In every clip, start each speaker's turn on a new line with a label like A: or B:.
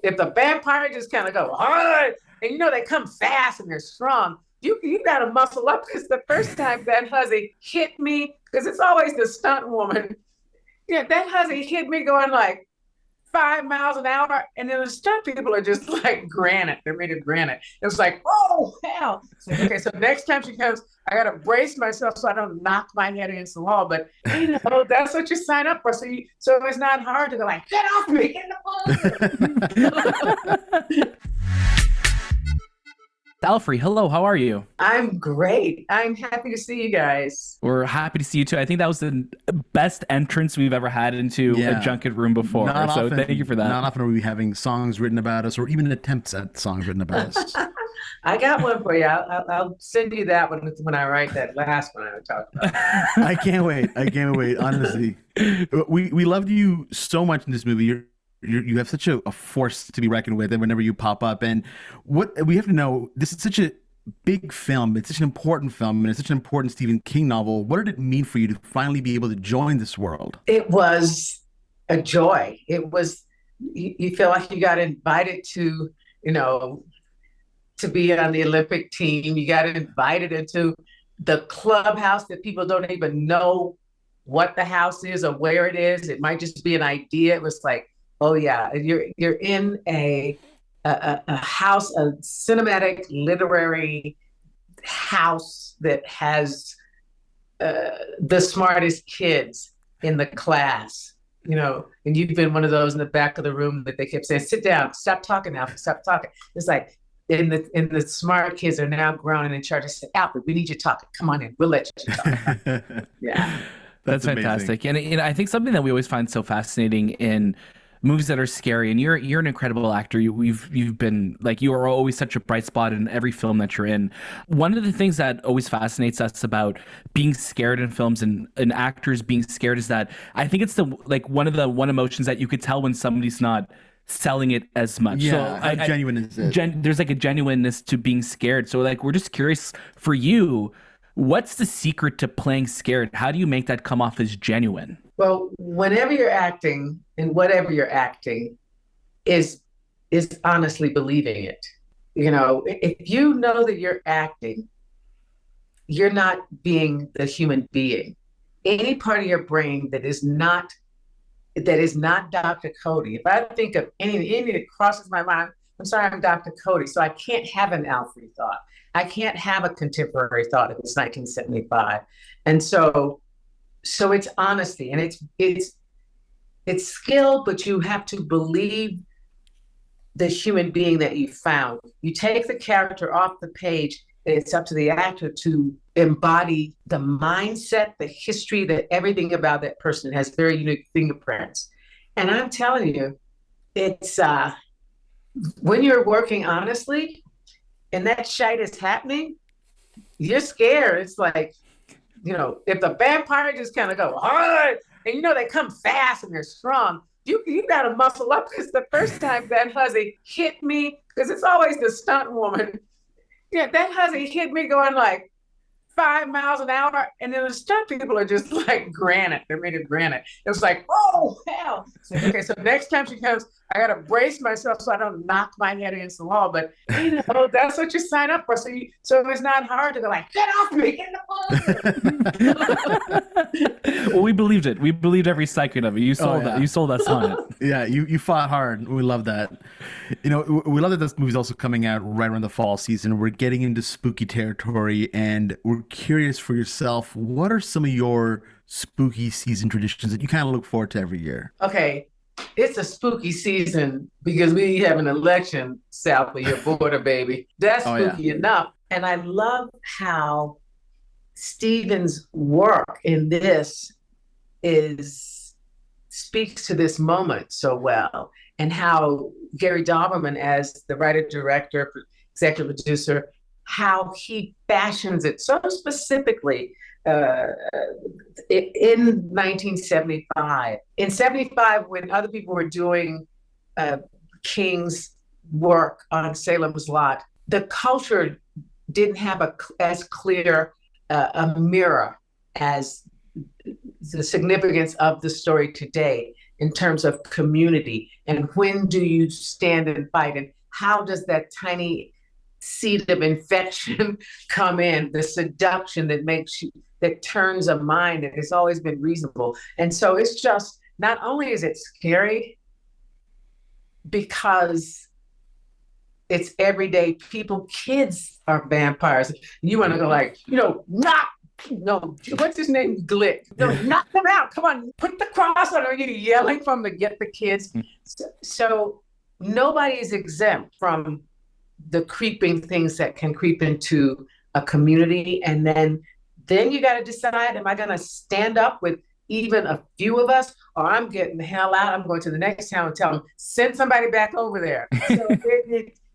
A: if the vampire just kind of go, all right, and they come fast and they're strong, you got to muscle up because the first time that hussy hit me, because it's always the stunt woman. Yeah, that hussy hit me going like 5 miles an hour, and then the stunt people are just like granite. They're made of granite. It's like, oh hell. Okay, so next time she comes, I gotta brace myself so I don't knock my head against the wall. But that's what you sign up for. So it's not hard to go like, get off me, get the phone.
B: Alfre, hello, how are you?
A: I'm great. I'm happy to see you guys.
B: We're happy to see you too. I think that was the best entrance we've ever had into a junket room before.
C: Not
B: so
C: often,
B: thank you for that.
C: Not often are we having songs written about us or even attempts at songs written about us.
A: I got one for you. I'll send you that one when I write that last one I talked about.
C: I can't wait. Honestly, we loved you so much in this movie. You have such a force to be reckoned with, and whenever you pop up, and what we have to know, this is such a big film. It's such an important film, and it's such an important Stephen King novel. What did it mean for you to finally be able to join this world?
A: It was a joy. It was, you feel like you got invited to, to be on the Olympic team. You got invited into the clubhouse that people don't even know what the house is or where it is. It might just be an idea. It was like, oh yeah, you're in a house, a cinematic literary house that has the smartest kids in the class, and you've been one of those in the back of the room that they kept saying, sit down, stop talking, Alfre, stop talking. It's like, and the smart kids are now grown and in charge. I said, Alfre, we need you talking. Come on in, we'll let you talk. Yeah.
B: That's fantastic. And I think something that we always find so fascinating in movies that are scary, and you're an incredible actor. You've been like, you are always such a bright spot in every film that you're in. One of the things that always fascinates us about being scared in films and actors being scared is that I think it's one of the emotions that you could tell when somebody's not selling it as much.
C: Yeah,
B: so
C: how genuine is it?
B: There's like a genuineness to being scared. So like, we're just curious for you, what's the secret to playing scared? How do you make that come off as genuine?
A: Well, whenever you're acting and whatever you're acting is honestly believing it. If you know that you're acting, you're not being the human being. Any part of your brain that is not Dr. Cody. If I think of any that crosses my mind, I'm sorry, I'm Dr. Cody, so I can't have an Alfre thought. I can't have a contemporary thought if it's 1975. And so it's honesty, and it's skill, but you have to believe the human being that you found. You take the character off the page, and it's up to the actor to embody the mindset, the history, everything about that person. It has very unique fingerprints. And I'm telling you, it's when you're working honestly and that shite is happening, you're scared. It's like, if the vampire just kind of go, all right, and they come fast and they're strong, you got to muscle up because the first time that hussy hit me, because it's always the stunt woman. Yeah, that hussy hit me going like 5 miles an hour, and then the stunt people are just like granite. They're made of granite. It was like, oh hell. Okay, so next time she comes, I gotta brace myself so I don't knock my head against the wall. But that's what you sign up for. So it's not hard to go like, get off me, get in the phone.
B: Well, we believed it. We believed every second of it. You sold that. You sold us on it.
C: Yeah, you fought hard. We love that. We love that this movie's also coming out right around the fall season. We're getting into spooky territory, and we're curious for yourself, what are some of your spooky season traditions that you kind of look forward to every year?
A: Okay, it's a spooky season because we have an election south of your border, baby. That's spooky enough. And I love how Stephen's work in this speaks to this moment so well, and how Gary Dauberman, as the writer, director, executive producer, how he fashions it so specifically in 1975. In 75, when other people were doing King's work on Salem's Lot, the culture didn't have as clear a mirror as the significance of the story today. in terms of community, and when do you stand and fight, and how does that tiny seed of infection come in, the seduction that turns a mind that has always been reasonable. And so it's just, not only is it scary because it's everyday people, kids are vampires. You want to go like, what's his name? Glick. No, knock them out. Come on, put the cross on her. You're yelling from to get the kids. So nobody is exempt from the creeping things that can creep into a community. And then you got to decide, am I going to stand up with even a few of us, or I'm getting the hell out. I'm going to the next town and tell them, send somebody back over there. So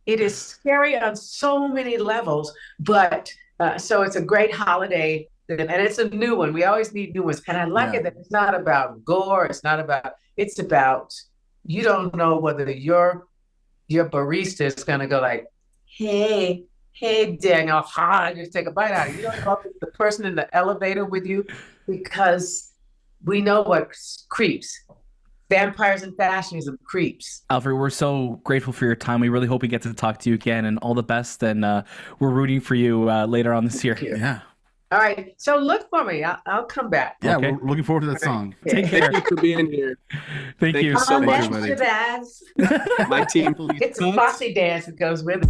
A: it is scary on so many levels, but so it's a great holiday, and it's a new one. We always need new ones. And I like it that it's not about gore. It's about, you don't know whether your barista is going to go like, hey, Daniel, just take a bite out of it. You don't know if it's the person in the elevator with you, because we know what creeps. Vampires and fashionism creeps.
B: Alfre, we're so grateful for your time. We really hope we get to talk to you again, and all the best. And we're rooting for you later on this year.
C: Yeah.
A: All right. So look for me. I'll come back.
C: Yeah,
B: okay.
C: We're looking forward to that song.
B: Take care.
D: Thank you for being here.
B: Thank you
D: so much,
A: Shahbaz.
D: my team.
A: It's a posse dance that goes with it.